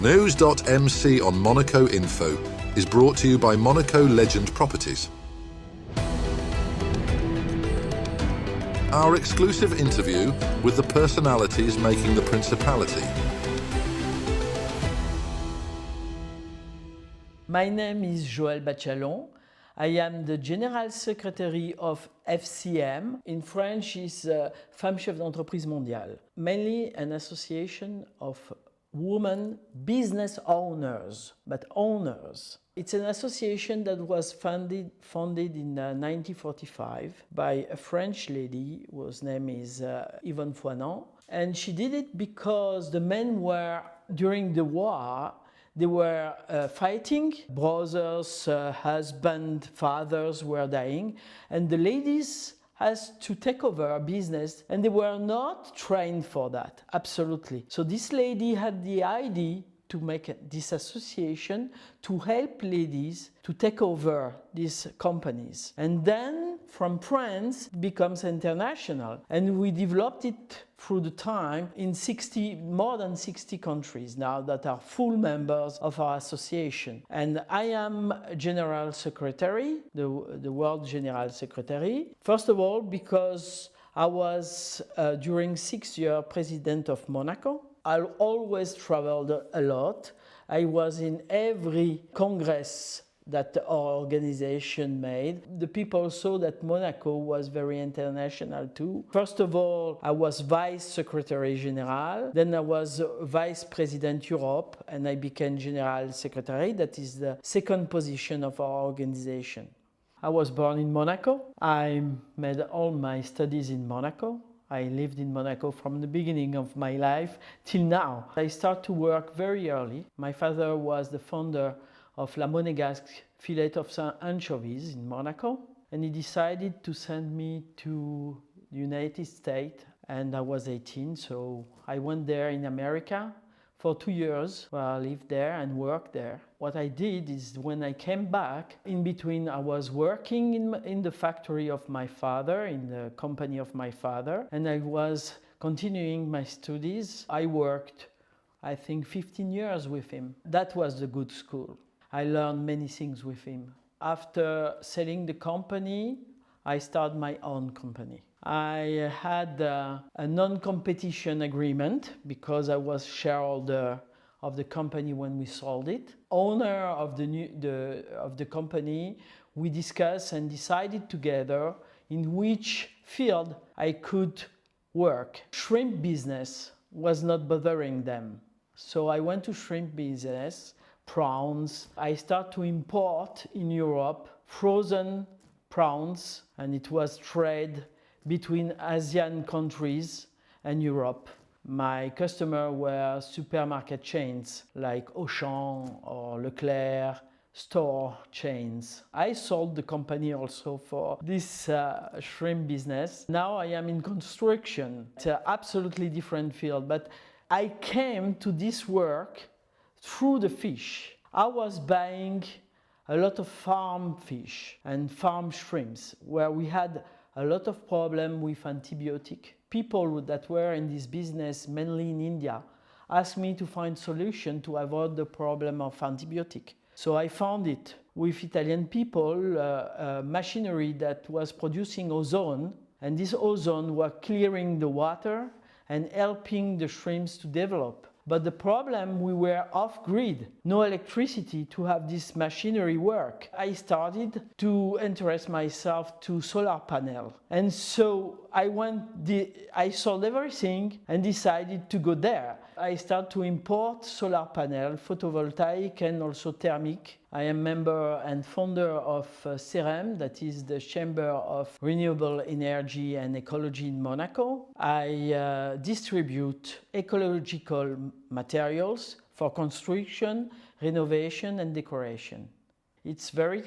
News.mc on Monaco Info is brought to you by Monaco Legend Properties. Our exclusive interview with the personalities making the Principality. My name is Joëlle Baccialon. I am the General Secretary of FCEM. In French, is Femmes Chefs d'Entreprise Mondiale. Mainly an association of women business owners, but owners. It's an association that was founded in 1945 by a French lady whose name is Yvonne Foinant. And she did it because the men were, during the war, they were fighting. Brothers, husbands, fathers were dying. And the ladies has to take over a business, and they were not trained for that, absolutely. So this lady had the idea to make this association to help ladies to take over these companies. And then from France it becomes international. And we developed it through the time in more than 60 countries now that are full members of our association. And I am General Secretary, the World General Secretary. First of all, because I was during 6 years President of Monaco. I always traveled a lot. I was in every congress that our organization made. The people saw that Monaco was very international too. First of all, I was Vice Secretary General, then I was Vice President Europe, and I became General Secretary. That is the second position of our organization. I was born in Monaco. I made all my studies in Monaco. I lived in Monaco from the beginning of my life till now. I started to work very early. My father was the founder of La Monégasque fillet of anchovies in Monaco, and he decided to send me to the United States, and I was 18, so I went there in America for 2 years, where I lived there and worked there. What I did is when I came back, in between I was working in the factory of my father, in the company of my father, and I was continuing my studies. I worked, I think, 15 years with him. That was the good school. I learned many things with him. After selling the company, I started my own company. I had a non-competition agreement because I was shareholder of the company when we sold it. Owner of the company, we discussed and decided together in which field I could work. Shrimp business was not bothering them. So I went to shrimp business, prawns. I started to import in Europe frozen prawns, and it was trade between Asian countries and Europe. My customers were supermarket chains like Auchan or Leclerc, store chains. I sold the company also for this shrimp business. Now I am in construction. It's an absolutely different field, but I came to this work through the fish. I was buying a lot of farm fish and farm shrimps where we had a lot of problem with antibiotic. People that were in this business, mainly in India, asked me to find solution to avoid the problem of antibiotic. So I found it with Italian people, machinery that was producing ozone, and this ozone was clearing the water and helping the shrimps to develop. But the problem, we were off-grid, no electricity to have this machinery work. I started to interest myself to solar panel. And so I sold everything and decided to go there. I started to import solar panel, photovoltaic and also thermic. I am member and founder of CEREM, that is the Chamber of Renewable Energy and Ecology in Monaco. I distribute ecological materials for construction, renovation and decoration. It's very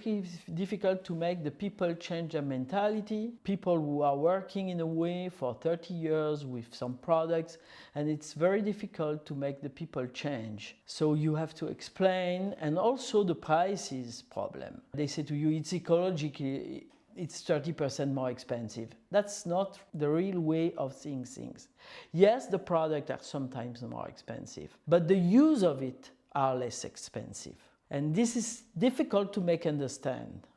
difficult to make the people change their mentality. People who are working in a way for 30 years with some products, and it's very difficult to make the people change. So you have to explain, and also the price is problem. They say to you, it's ecologically, it's 30% more expensive. That's not the real way of seeing things. Yes, the products are sometimes more expensive, but the use of it are less expensive. And this is difficult to make understand.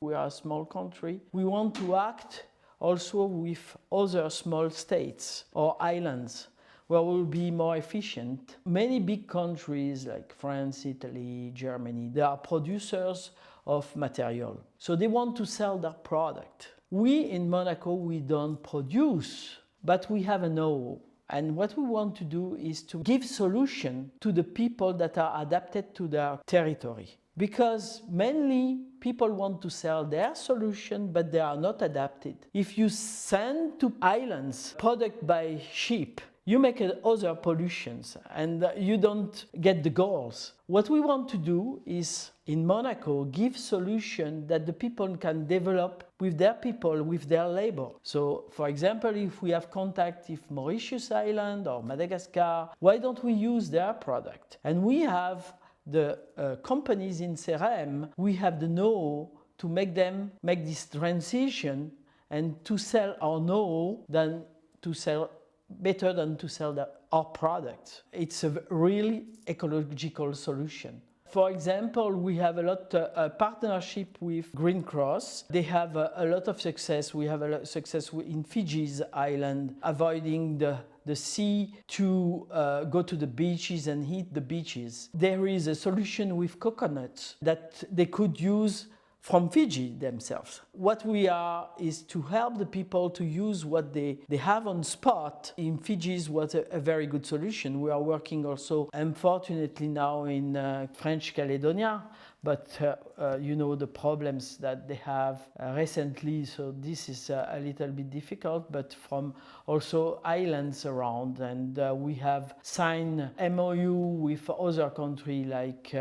We are a small country. We want to act also with other small states or islands where we'll be more efficient. Many big countries like France, Italy, Germany, they are producers of material. So they want to sell their product. We in Monaco, we don't produce, but we have a know. And what we want to do is to give solution to the people that are adapted to their territory. Because mainly people want to sell their solution, but they are not adapted. If you send to islands product by ship, you make other pollutions and you don't get the goals. What we want to do is, in Monaco, give solution that the people can develop with their people, with their labor. So, for example, if we have contact with Mauritius Island or Madagascar, why don't we use their product? And we have the companies in FCEM, we have the know to make them make this transition and to sell our know than to sell better than to sell our products. It's a really ecological solution. For example, we have a lot of partnership with Green Cross. They have a lot of success. We have a lot of success in Fiji's island, avoiding the sea to go to the beaches and heat the beaches. There is a solution with coconuts that they could use from Fiji themselves. What we are is to help the people to use what they have on spot. In Fiji was a very good solution. We are working also, unfortunately now in French Caledonia, but you know the problems that they have recently, so this is a little bit difficult, but from also islands around, and we have signed MOU with other countries like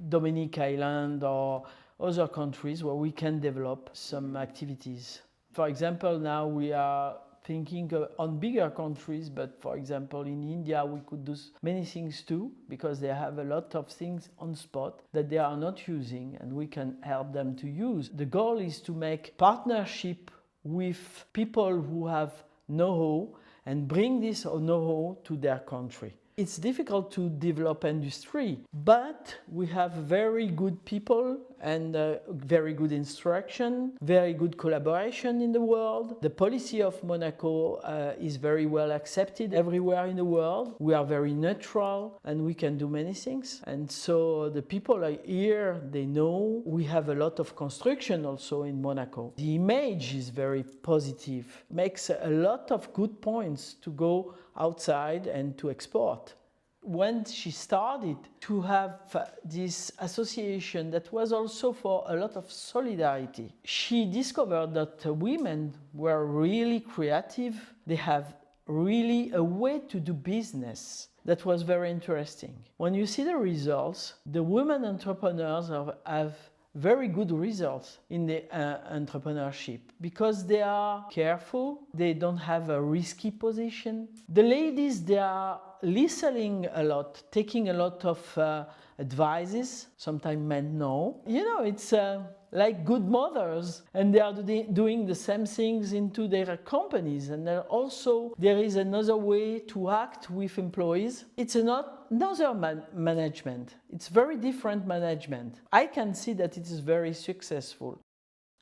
Dominic Island or other countries where we can develop some activities. For example, now we are thinking on bigger countries, but for example in India we could do many things too, because they have a lot of things on spot that they are not using and we can help them to use. The goal is to make partnership with people who have know-how and bring this know-how to their country. It's difficult to develop industry, but we have very good people and very good instruction, very good collaboration in the world. The policy of Monaco is very well accepted everywhere in the world. We are very neutral and we can do many things. And so the people are here, they know. We have a lot of construction also in Monaco. The image is very positive, makes a lot of good points to go outside and to export. When she started to have this association that was also for a lot of solidarity, she discovered that women were really creative. They have really a way to do business that was very interesting. When you see the results, the women entrepreneurs have very good results in the entrepreneurship because they are careful, they don't have a risky position. The ladies, they are listening a lot, taking a lot of advices, sometimes men know. You know, it's like good mothers, and they are doing the same things into their companies. And then also there is another way to act with employees. It's another management. It's very different management. I can see that it is very successful.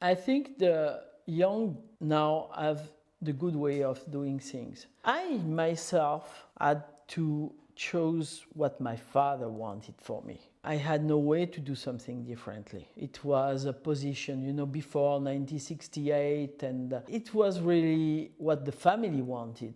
I think the young now have the good way of doing things. I myself had to choose what my father wanted for me. I had no way to do something differently. It was a position, you know, before 1968, and it was really what the family wanted,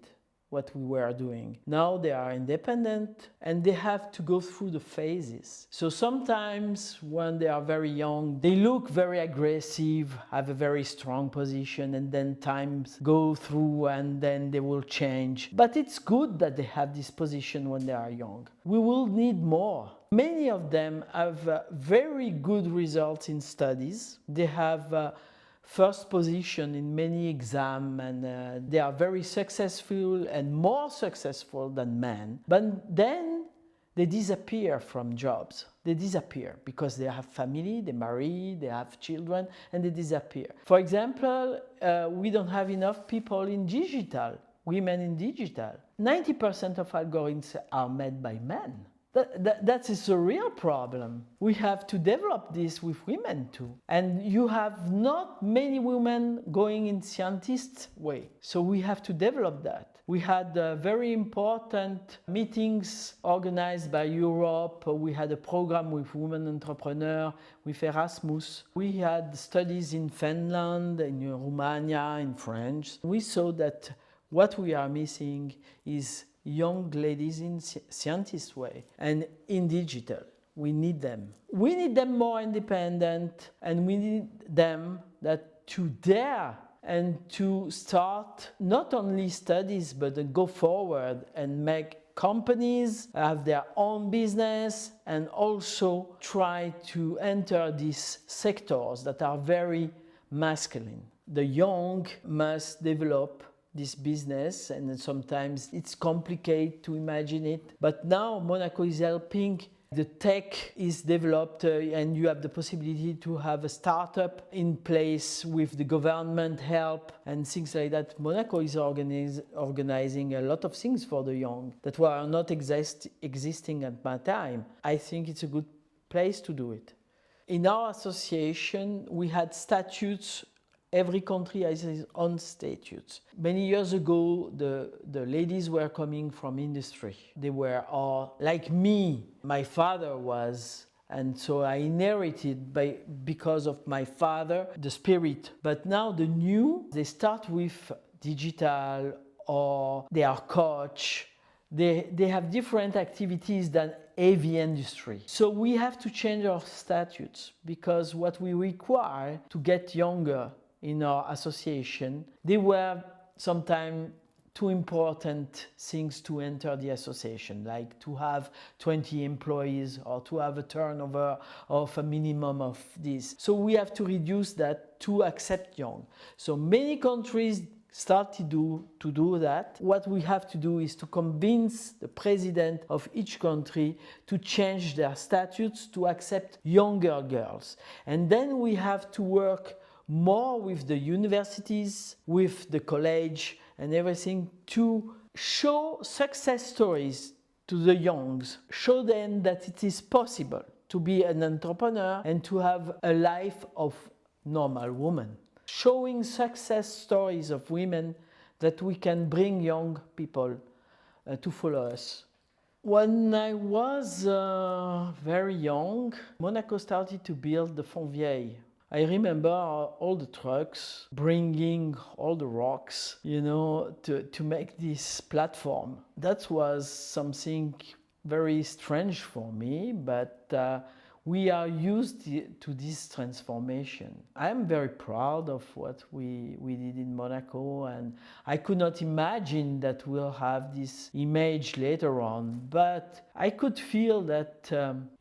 what we were doing. Now they are independent and they have to go through the phases. So sometimes when they are very young, they look very aggressive, have a very strong position, and then times go through and then they will change. But it's good that they have this position when they are young. We will need more. Many of them have very good results in studies. They have first position in many exams, and they are very successful and more successful than men. But then they disappear from jobs. They disappear because they have family, they marry, they have children, and they disappear. For example, we don't have enough people in digital, women in digital. 90% of algorithms are made by men. That is a real problem. We have to develop this with women too. And you have not many women going in scientist way. So we have to develop that. We had very important meetings organized by Europe. We had a program with women entrepreneurs, with Erasmus. We had studies in Finland, in Romania, in France. We saw that what we are missing is young ladies in scientist way and in digital. We need them. We need them more independent, and we need them that to dare and to start not only studies but go forward and make companies, have their own business, and also try to enter these sectors that are very masculine. The young must develop this business, and sometimes it's complicated to imagine it. But now Monaco is helping. The tech is developed and you have the possibility to have a startup in place with the government help and things like that. Monaco is organizing a lot of things for the young that were not existing at my time. I think it's a good place to do it. In our association, we had statutes. Every country has its own statutes. Many years ago, the ladies were coming from industry. They were all like me. My father was, and so I inherited because of my father the spirit. But now the new, they start with digital or they are coach. They have different activities than heavy industry. So we have to change our statutes because what we require to get younger in our association, they were sometimes too important things to enter the association, like to have 20 employees or to have a turnover of a minimum of this. So we have to reduce that to accept young. So many countries start to do that. What we have to do is to convince the president of each country to change their statutes to accept younger girls. And then we have to work more with the universities, with the college and everything to show success stories to the youngs, show them that it is possible to be an entrepreneur and to have a life of normal woman. Showing success stories of women that we can bring young people to follow us. When I was very young, Monaco started to build the Fontvieille. I remember all the trucks bringing all the rocks, to make this platform. That was something very strange for me, but we are used to this transformation. I'm very proud of what we did in Monaco, and I could not imagine that we'll have this image later on, but I could feel that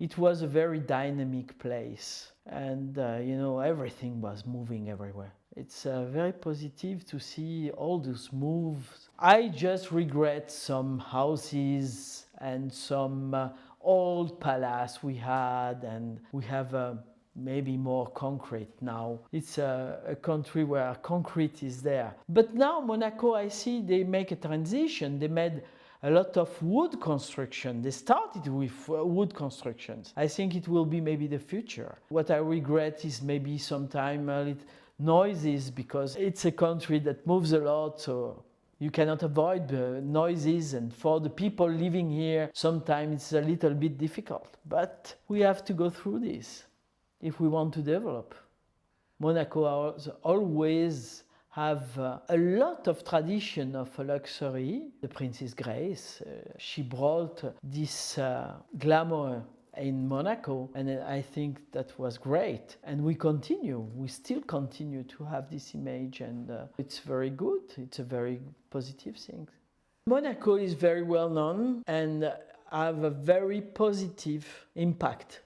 it was a very dynamic place. And everything was moving everywhere. It's very positive to see all those moves. I just regret some houses and some old palace we had, and we have maybe more concrete now. It's a country where concrete is there. But now Monaco, I see they make a transition. They made a lot of wood construction. They started with wood constructions. I think it will be maybe the future. What I regret is maybe sometimes noises, because it's a country that moves a lot, so you cannot avoid the noises, and for the people living here, sometimes it's a little bit difficult. But we have to go through this if we want to develop. Monaco always have a lot of tradition of luxury. The Princess Grace, she brought this glamour in Monaco, and I think that was great. And we still continue to have this image, and it's very good. It's a very positive thing. Monaco is very well known and have a very positive impact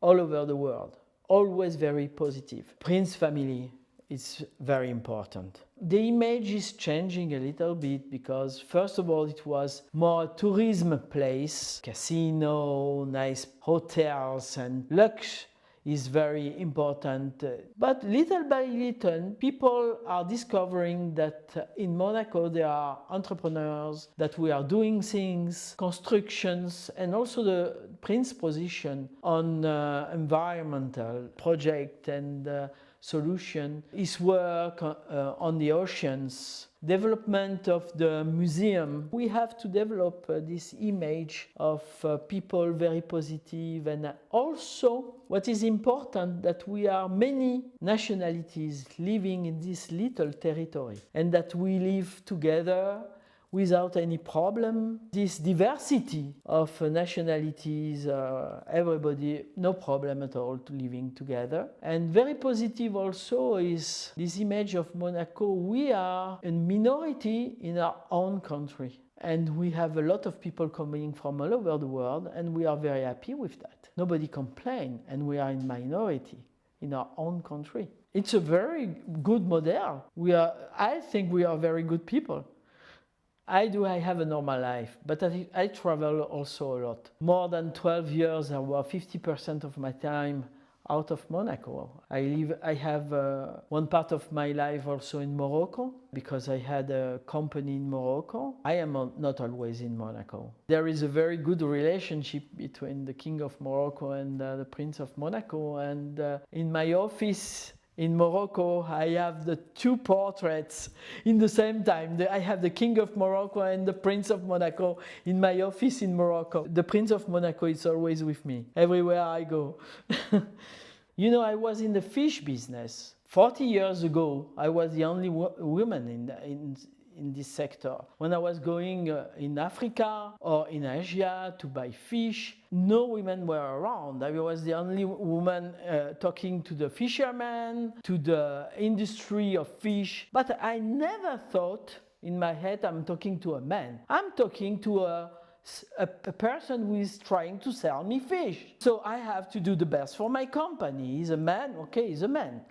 all over the world. Always very positive. Prince family is very important. The image is changing a little bit because, first of all, it was more a tourism place, casino, nice hotels and luxe. is very important. But little by little, people are discovering that in Monaco there are entrepreneurs, that we are doing things, constructions, and also the Prince's position on environmental project and solution, his work on the oceans, development of the museum. We have to develop this image of people very positive, and also what is important that we are many nationalities living in this little territory and that we live together without any problem. This diversity of nationalities, everybody, no problem at all to living together. And very positive also is this image of Monaco. We are a minority in our own country. And we have a lot of people coming from all over the world, and we are very happy with that. Nobody complains, and we are in minority in our own country. It's a very good model. I think we are very good people. I have a normal life, but I travel also a lot. More than 12 years, about 50% of my time out of Monaco. I have one part of my life also in Morocco, because I had a company in Morocco. I am not always in Monaco. There is a very good relationship between the King of Morocco and the Prince of Monaco, and in my office in Morocco, I have the two portraits in the same time. I have the King of Morocco and the Prince of Monaco in my office in Morocco. The Prince of Monaco is always with me, everywhere I go. You know, I was in the fish business. 40 years ago, I was the only woman in this sector. When I was going in Africa or in Asia to buy fish, no women were around. I was the only woman talking to the fishermen, to the industry of fish. But I never thought in my head I'm talking to a man. I'm talking to a person who is trying to sell me fish. So I have to do the best for my company. He's a man, okay, he's a man.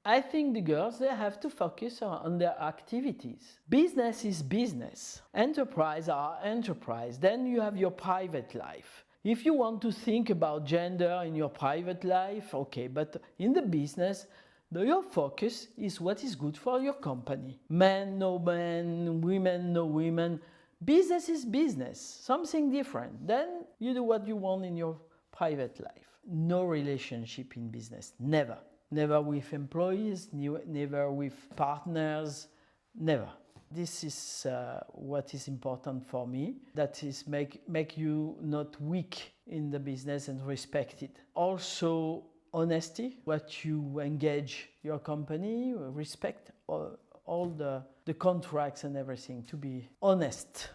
I think the girls, they have to focus on their activities. Business is business. Enterprise are enterprise. Then you have your private life. If you want to think about gender in your private life, okay, but in the business, your focus is what is good for your company. Men, no men, women, no women. Business is business, something different. Then you do what you want in your private life. No relationship in business, never. Never with employees, never with partners, never. This is what is important for me. That is make you not weak in the business and respect it. Also honesty, what you engage your company, respect all the contracts and everything, to be honest,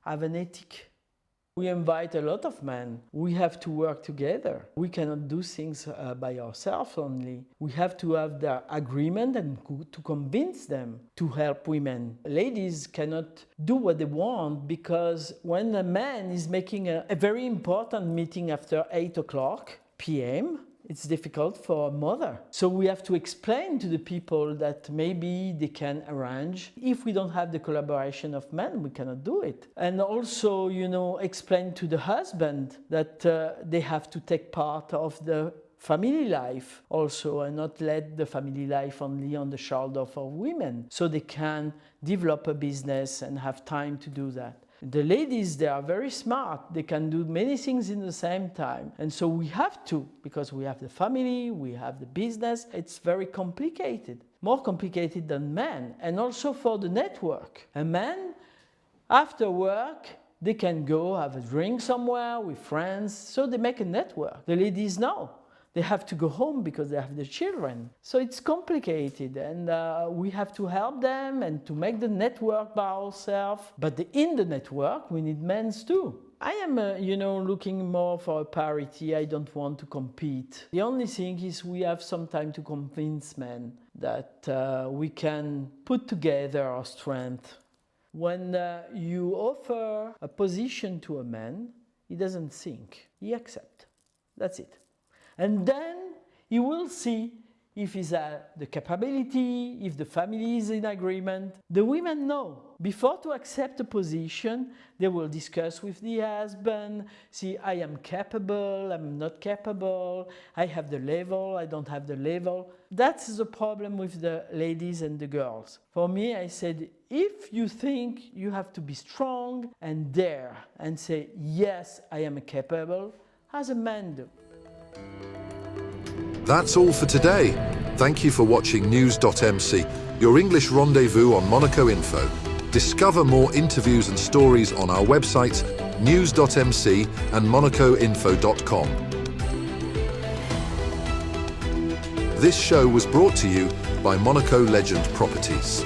have an ethic. We invite a lot of men. We have to work together. We cannot do things by ourselves only. We have to have their agreement and to convince them to help women. Ladies cannot do what they want, because when a man is making a very important meeting after 8 o'clock p.m., it's difficult for a mother. So we have to explain to the people that maybe they can arrange. If we don't have the collaboration of men, we cannot do it. And also, you know, explain to the husband that they have to take part of the family life also, and not let the family life only on the shoulder of women. So they can develop a business and have time to do that. The ladies, they are very smart. They can do many things in the same time. And so we have to, because we have the family, we have the business. It's very complicated, more complicated than men. And also for the network. A man, after work, they can go have a drink somewhere with friends. So they make a network. The ladies, no. They have to go home because they have the children. So it's complicated, and we have to help them and to make the network by ourselves. But in the network, we need men too. I am, looking more for a parity. I don't want to compete. The only thing is we have some time to convince men that we can put together our strength. When you offer a position to a man, he doesn't think, he accepts. That's it. And then he will see if he's the capability, if the family is in agreement. The women know. Before to accept a position, they will discuss with the husband, see, I am capable, I'm not capable, I have the level, I don't have the level. That's the problem with the ladies and the girls. For me, I said, if you think you have to be strong and dare and say, yes, I am capable, as a man do. That's all for today. Thank you for watching News.mc, your English rendezvous on Monaco Info. Discover more interviews and stories on our websites, news.mc and monacoinfo.com. This show was brought to you by Monaco Legend Properties.